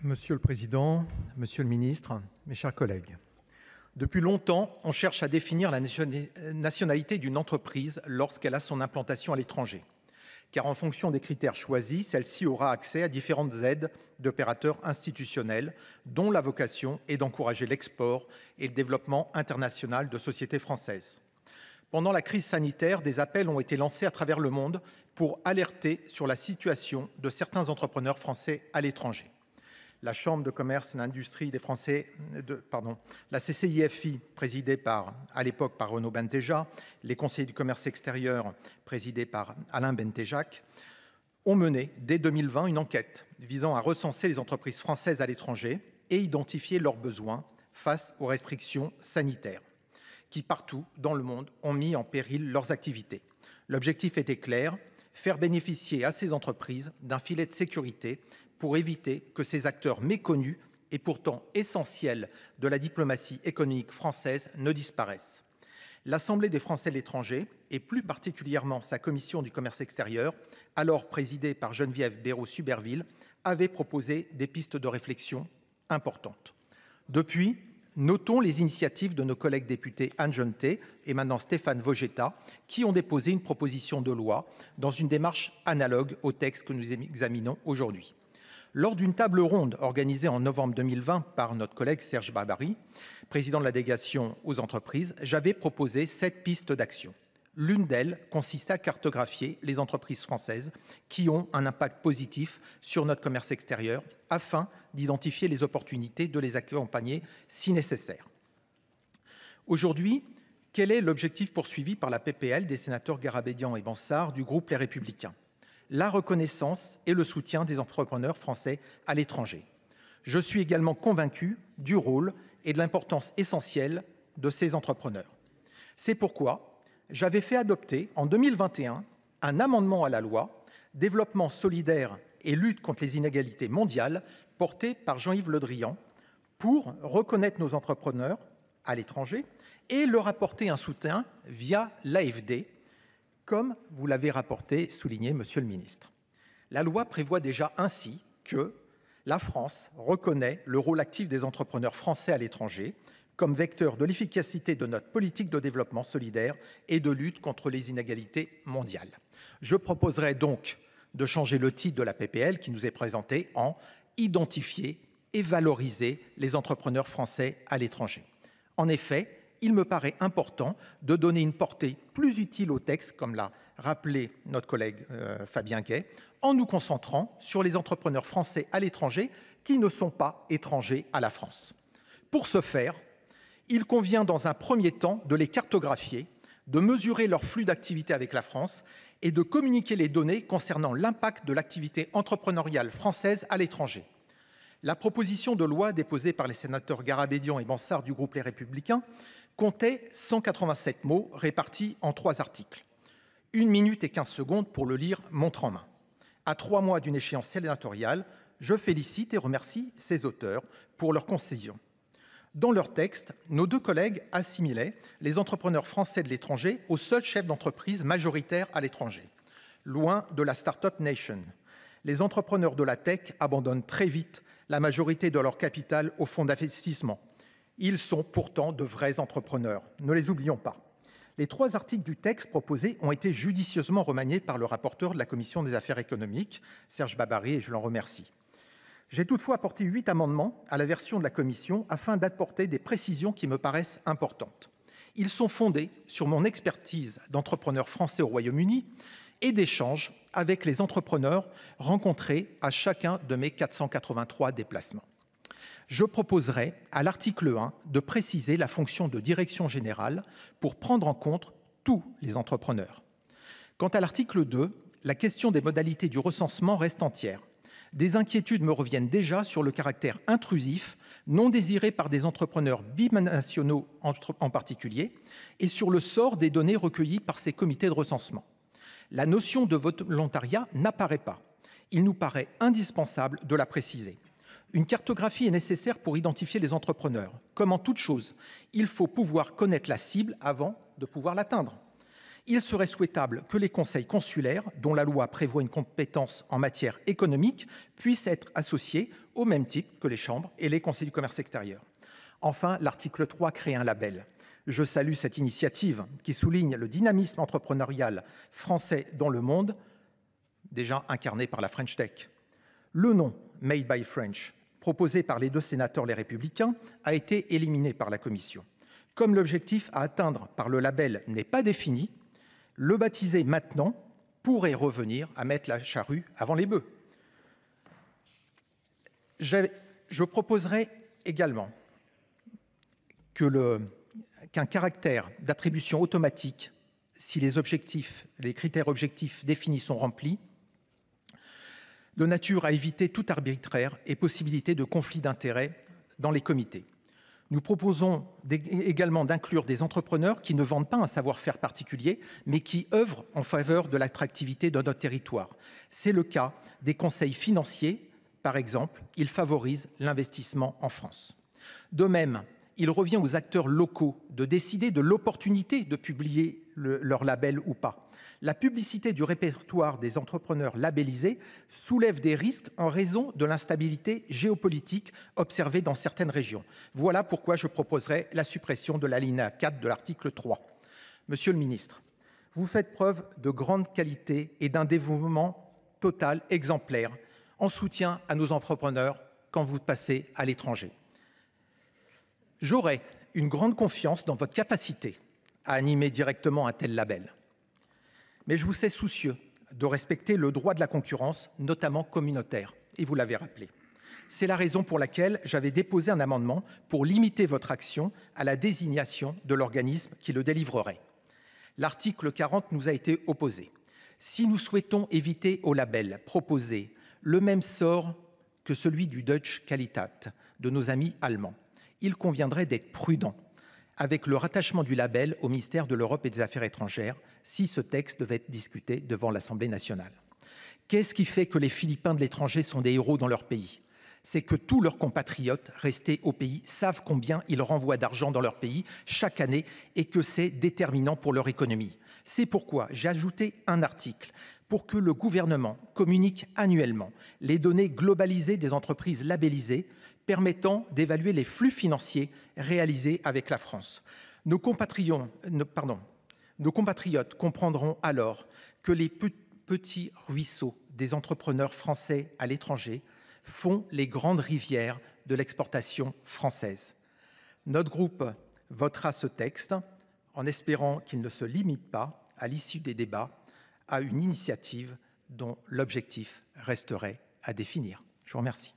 Monsieur le Président, Monsieur le Ministre, mes chers collègues. Depuis longtemps, on cherche à définir la nationalité d'une entreprise lorsqu'elle a son implantation à l'étranger. Car en fonction des critères choisis, celle-ci aura accès à différentes aides d'opérateurs institutionnels dont la vocation est d'encourager l'export et le développement international de sociétés françaises. Pendant la crise sanitaire, des appels ont été lancés à travers le monde pour alerter sur la situation de certains entrepreneurs français à l'étranger. La Chambre de commerce et d'industrie des Français, la CCIFI, présidée à l'époque par Renaud Benteja, les conseillers du commerce extérieur, présidés par Alain Bentejac, ont mené dès 2020 une enquête visant à recenser les entreprises françaises à l'étranger et identifier leurs besoins face aux restrictions sanitaires qui, partout dans le monde, ont mis en péril leurs activités. L'objectif était clair, faire bénéficier à ces entreprises d'un filet de sécurité pour éviter que ces acteurs méconnus et pourtant essentiels de la diplomatie économique française ne disparaissent. L'Assemblée des Français de l'étranger, et plus particulièrement sa commission du commerce extérieur, alors présidée par Geneviève Béraud-Suberville, avait proposé des pistes de réflexion importantes. Depuis, notons les initiatives de nos collègues députés Anne Genetet et maintenant Stéphane Vojetta, qui ont déposé une proposition de loi dans une démarche analogue au texte que nous examinons aujourd'hui. Lors d'une table ronde organisée en novembre 2020 par notre collègue Serge Babary, président de la délégation aux entreprises, j'avais proposé 7 pistes d'action. L'une d'elles consiste à cartographier les entreprises françaises qui ont un impact positif sur notre commerce extérieur afin d'identifier les opportunités de les accompagner si nécessaire. Aujourd'hui, quel est l'objectif poursuivi par la PPL des sénateurs Garabédian et Bansard du groupe Les Républicains ? La reconnaissance et le soutien des entrepreneurs français à l'étranger. Je suis également convaincu du rôle et de l'importance essentielle de ces entrepreneurs. C'est pourquoi j'avais fait adopter en 2021 un amendement à la loi « Développement solidaire et lutte contre les inégalités mondiales » porté par Jean-Yves Le Drian pour reconnaître nos entrepreneurs à l'étranger et leur apporter un soutien via l'AFD, comme vous l'avez souligné, Monsieur le Ministre. La loi prévoit déjà ainsi que la France reconnaît le rôle actif des entrepreneurs français à l'étranger comme vecteur de l'efficacité de notre politique de développement solidaire et de lutte contre les inégalités mondiales. Je proposerai donc de changer le titre de la PPL qui nous est présentée en « Identifier et valoriser les entrepreneurs français à l'étranger ». En effet, il me paraît important de donner une portée plus utile au texte, comme l'a rappelé notre collègue Fabien Gay, en nous concentrant sur les entrepreneurs français à l'étranger qui ne sont pas étrangers à la France. Pour ce faire, il convient dans un premier temps de les cartographier, de mesurer leur flux d'activité avec la France et de communiquer les données concernant l'impact de l'activité entrepreneuriale française à l'étranger. La proposition de loi déposée par les sénateurs Garabédian et Bansard du groupe Les Républicains comptait 187 mots répartis en 3 articles. 1 minute et 15 secondes pour le lire montre en main. À 3 mois d'une échéance sénatoriale, je félicite et remercie ses auteurs pour leur concision. Dans leur texte, nos 2 collègues assimilaient les entrepreneurs français de l'étranger aux seuls chefs d'entreprise majoritaires à l'étranger. Loin de la Startup Nation, les entrepreneurs de la tech abandonnent très vite la majorité de leur capital aux fonds d'investissement. Ils sont pourtant de vrais entrepreneurs, ne les oublions pas. Les 3 articles du texte proposé ont été judicieusement remaniés par le rapporteur de la Commission des affaires économiques, Serge Babary, et je l'en remercie. J'ai toutefois apporté 8 amendements à la version de la Commission afin d'apporter des précisions qui me paraissent importantes. Ils sont fondés sur mon expertise d'entrepreneur français au Royaume-Uni et d'échanges avec les entrepreneurs rencontrés à chacun de mes 483 déplacements. Je proposerai à l'article 1 de préciser la fonction de direction générale pour prendre en compte tous les entrepreneurs. Quant à l'article 2, la question des modalités du recensement reste entière. Des inquiétudes me reviennent déjà sur le caractère intrusif, non désiré par des entrepreneurs binationaux en particulier, et sur le sort des données recueillies par ces comités de recensement. La notion de volontariat n'apparaît pas. Il nous paraît indispensable de la préciser. Une cartographie est nécessaire pour identifier les entrepreneurs. Comme en toute chose, il faut pouvoir connaître la cible avant de pouvoir l'atteindre. Il serait souhaitable que les conseils consulaires, dont la loi prévoit une compétence en matière économique, puissent être associés au même titre que les chambres et les conseils du commerce extérieur. Enfin, l'article 3 crée un label. Je salue cette initiative qui souligne le dynamisme entrepreneurial français dans le monde, déjà incarné par la French Tech. Le nom Made by French, proposé par les 2 sénateurs les Républicains, a été éliminé par la Commission. Comme l'objectif à atteindre par le label n'est pas défini, le baptiser maintenant pourrait revenir à mettre la charrue avant les bœufs. Je proposerai également qu'un caractère d'attribution automatique, si les critères objectifs définis sont remplis, de nature à éviter tout arbitraire et possibilité de conflit d'intérêts dans les comités. Nous proposons également d'inclure des entrepreneurs qui ne vendent pas un savoir-faire particulier, mais qui œuvrent en faveur de l'attractivité de notre territoire. C'est le cas des conseils financiers, par exemple. Ils favorisent l'investissement en France. De même, il revient aux acteurs locaux de décider de l'opportunité de publier leur label ou pas. La publicité du répertoire des entrepreneurs labellisés soulève des risques en raison de l'instabilité géopolitique observée dans certaines régions. Voilà pourquoi je proposerai la suppression de l'alinéa 4 de l'article 3. Monsieur le ministre, vous faites preuve de grande qualité et d'un dévouement total exemplaire en soutien à nos entrepreneurs quand vous passez à l'étranger. J'aurai une grande confiance dans votre capacité à animer directement un tel label. Mais je vous sais soucieux de respecter le droit de la concurrence, notamment communautaire, et vous l'avez rappelé. C'est la raison pour laquelle j'avais déposé un amendement pour limiter votre action à la désignation de l'organisme qui le délivrerait. L'article 40 nous a été opposé. Si nous souhaitons éviter au label proposé le même sort que celui du Deutsche Qualität de nos amis allemands, il conviendrait d'être prudent avec le rattachement du label au ministère de l'Europe et des Affaires étrangères si ce texte devait être discuté devant l'Assemblée nationale. Qu'est-ce qui fait que les Philippins de l'étranger sont des héros dans leur pays? C'est que tous leurs compatriotes restés au pays savent combien ils renvoient d'argent dans leur pays chaque année et que c'est déterminant pour leur économie. C'est pourquoi j'ai ajouté un article pour que le gouvernement communique annuellement les données globalisées des entreprises labellisées permettant d'évaluer les flux financiers réalisés avec la France. Nos compatriotes comprendront alors que les petits ruisseaux des entrepreneurs français à l'étranger font les grandes rivières de l'exportation française. Notre groupe votera ce texte en espérant qu'il ne se limite pas, à l'issue des débats, à une initiative dont l'objectif resterait à définir. Je vous remercie.